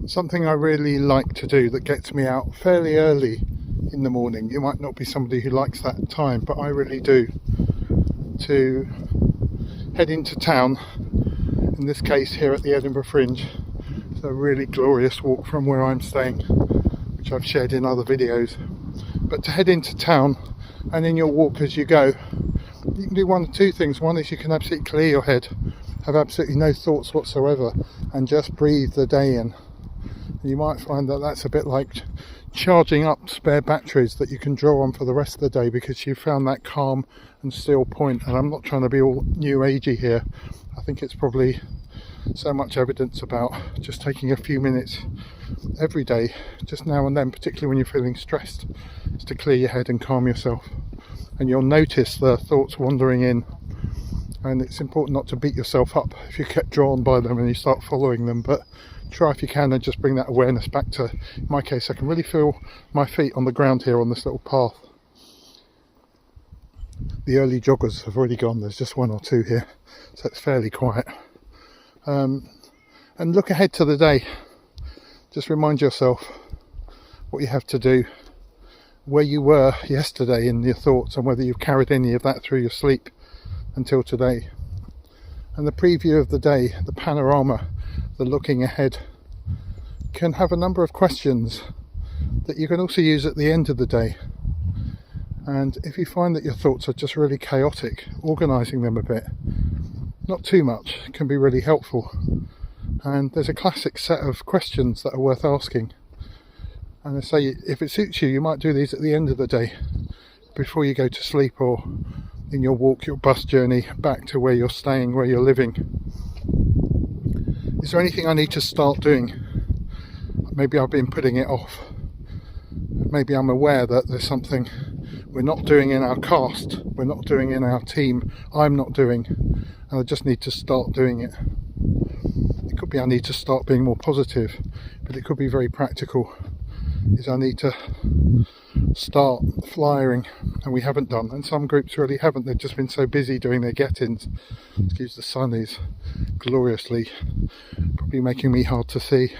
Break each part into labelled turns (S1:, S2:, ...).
S1: Something I really like to do that gets me out fairly early in the morning. You might not be somebody who likes that time, but I really do. To head into town, in this case here at the Edinburgh Fringe. It's a really glorious walk from where I'm staying, which I've shared in other videos. But to head into town, and in your walk as you go, you can do one of two things. One is you can absolutely clear your head, have absolutely no thoughts whatsoever, and just breathe the day in. You might find that that's a bit like charging up spare batteries that you can draw on for the rest of the day, because you've found that calm and still point. And I'm not trying to be all new agey here. I think it's probably so much evidence about just taking a few minutes every day, just now and then, particularly when you're feeling stressed, is to clear your head and calm yourself. And you'll notice the thoughts wandering in, and it's important not to beat yourself up if you get drawn by them and you start following them, but try if you can and just bring that awareness back to, in my case, I can really feel my feet on the ground here on this little path. The early joggers have already gone, there's just one or two here, so it's fairly quiet. And look ahead to the day. Just remind yourself what you have to do, where you were yesterday in your thoughts, and whether you've carried any of that through your sleep until today. And the preview of the day, the panorama, the looking ahead, can have a number of questions that you can also use at the end of the day. And if you find that your thoughts are just really chaotic, organising them a bit, not too much, can be really helpful. And there's a classic set of questions that are worth asking. And I say, if it suits you, you might do these at the end of the day, before you go to sleep, or in your walk, your bus journey back to where you're staying, where you're living. Is there anything I need to start doing? Maybe I've been putting it off. Maybe I'm aware that there's something we're not doing in our cast, we're not doing in our team, I'm not doing, and I just need to start doing it. It could be I need to start being more positive, but it could be very practical. Is I need to start flyering, and we haven't done, and some groups really haven't. They've just been so busy doing their get-ins. Excuse the sun is gloriously probably making me hard to see.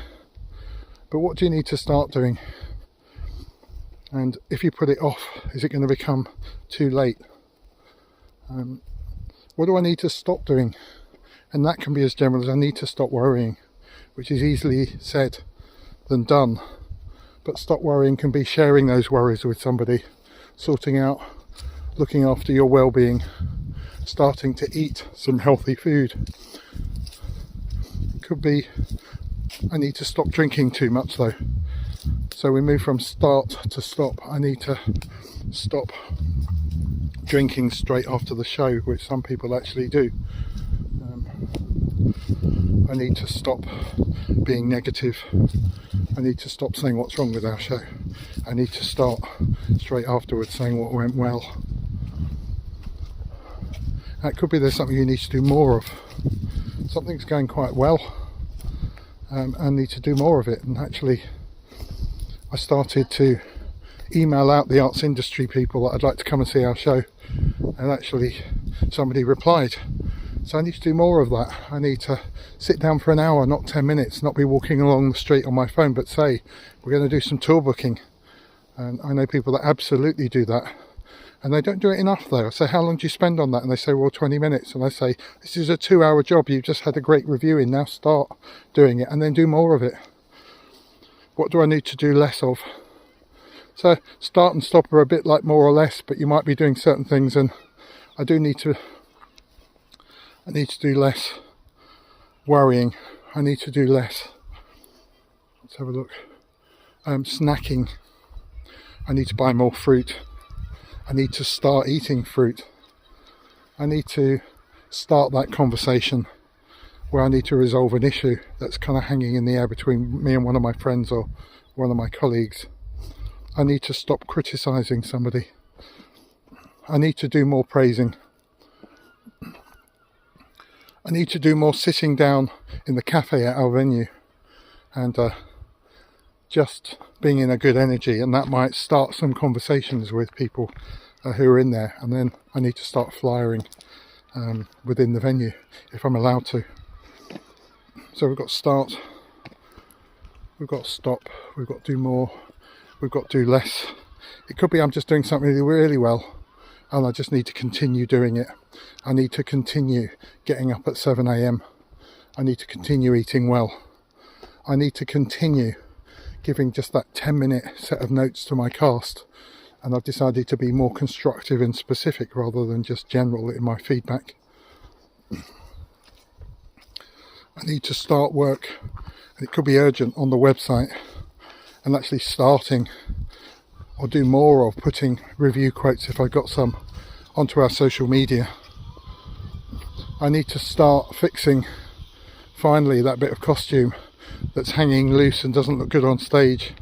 S1: But what do you need to start doing? And if you put it off, is it going to become too late? What do I need to stop doing? And that can be as general as I need to stop worrying, which is easily said than done. But stop worrying can be sharing those worries with somebody, sorting out, looking after your well-being, starting to eat some healthy food. It could be, I need to stop drinking too much though. So we move from start to stop. I need to stop drinking straight after the show, which some people actually do. I need to stop being negative. I need to stop saying what's wrong with our show. I need to start straight afterwards saying what went well. It could be there's something you need to do more of. Something's going quite well, and I need to do more of it. And actually, I started to email out the arts industry people that I'd like to come and see our show, and actually somebody replied. So I need to do more of that. I need to sit down for an hour, not 10 minutes, not be walking along the street on my phone, but say, we're going to do some tour booking. And I know people that absolutely do that. And they don't do it enough though. I say, how long do you spend on that? And they say, well, 20 minutes. And I say, this is a 2-hour job. You've just had a great review in. Now start doing it and then do more of it. What do I need to do less of? So start and stop are a bit like more or less, but you might be doing certain things, and I need to do less worrying. I need to do less, let's have a look, snacking. I need to buy more fruit. I need to start eating fruit. I need to start that conversation where I need to resolve an issue that's kind of hanging in the air between me and one of my friends or one of my colleagues. I need to stop criticising somebody. I need to do more praising. I need to do more sitting down in the cafe at our venue and just being in a good energy, and that might start some conversations with people who are in there, and then I need to start flyering within the venue if I'm allowed to. So we've got start, we've got to stop, we've got to do more, we've got to do less. It could be I'm just doing something really well and I just need to continue doing it. I need to continue getting up at 7 AM. I need to continue eating well. I need to continue giving just that 10-minute set of notes to my cast, and I've decided to be more constructive and specific rather than just general in my feedback. I need to start work, and it could be urgent, on the website, and actually starting or do more of putting review quotes, if I got some, onto our social media. I need to start fixing finally that bit of costume that's hanging loose and doesn't look good on stage.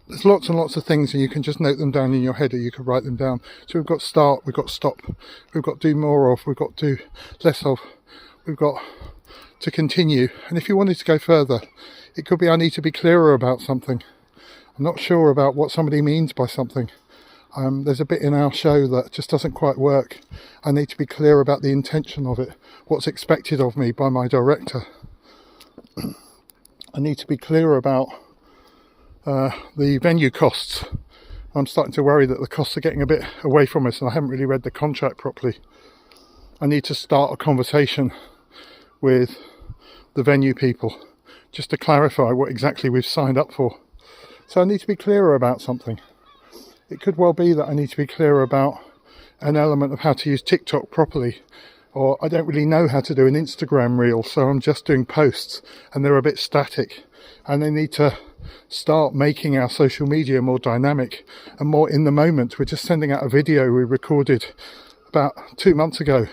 S1: There's lots and lots of things, and you can just note them down in your head or you can write them down. So we've got to start, we've got to stop, we've got to do more of, we've got to do less of, we've got to continue. And if you wanted to go further, it could be I need to be clearer about something. I'm not sure about what somebody means by something. There's a bit in our show that just doesn't quite work. I need to be clear about the intention of it, what's expected of me by my director. I need to be clear about the venue costs. I'm starting to worry that the costs are getting a bit away from us and I haven't really read the contract properly. I need to start a conversation with the venue people just to clarify what exactly we've signed up for. So I need to be clearer about something. It could well be that I need to be clearer about an element of how to use TikTok properly, or I don't really know how to do an Instagram reel, so I'm just doing posts and they're a bit static, and they need to start making our social media more dynamic and more in the moment. We're just sending out a video we recorded about 2 months ago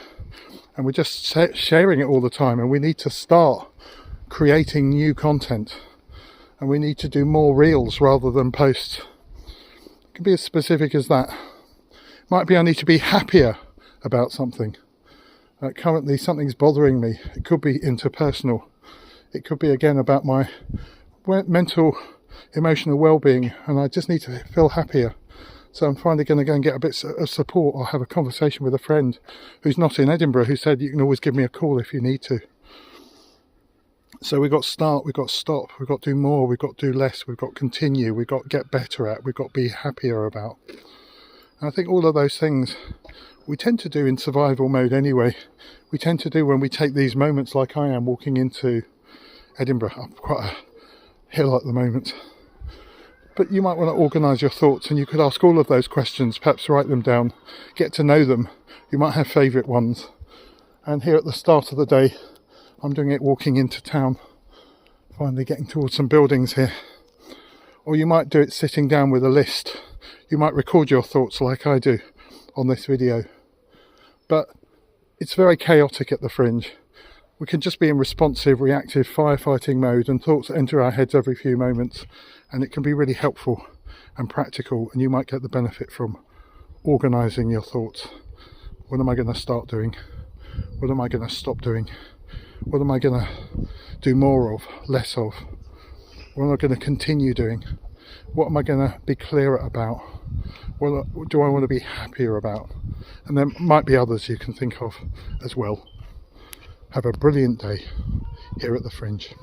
S1: and we're just sharing it all the time, and we need to start creating new content, and we need to do more reels rather than posts. It can be as specific as that. Might be I need to be happier about something. Currently something's bothering me. It could be interpersonal. It could be again about my mental, emotional well-being, and I just need to feel happier. So I'm finally going to go and get a bit of support, or have a conversation with a friend who's not in Edinburgh, who said you can always give me a call if you need to. So we've got to start, we've got to stop, we've got to do more, we've got to do less, we've got to continue, we've got to get better at, we've got to be happier about. And I think all of those things we tend to do in survival mode anyway. We tend to do when we take these moments like I am walking into Edinburgh, up quite a hill at the moment. But you might want to organise your thoughts, and you could ask all of those questions, perhaps write them down, get to know them. You might have favourite ones. And here at the start of the day, I'm doing it walking into town, finally getting towards some buildings here. Or you might do it sitting down with a list. You might record your thoughts like I do on this video. But it's very chaotic at the Fringe. We can just be in responsive, reactive firefighting mode, and thoughts enter our heads every few moments, and it can be really helpful and practical, and you might get the benefit from organising your thoughts. What am I going to start doing? What am I going to stop doing? What am I going to do more of, less of? What am I going to continue doing? What am I going to be clearer about? What do I want to be happier about? And there might be others you can think of as well. Have a brilliant day here at the Fringe.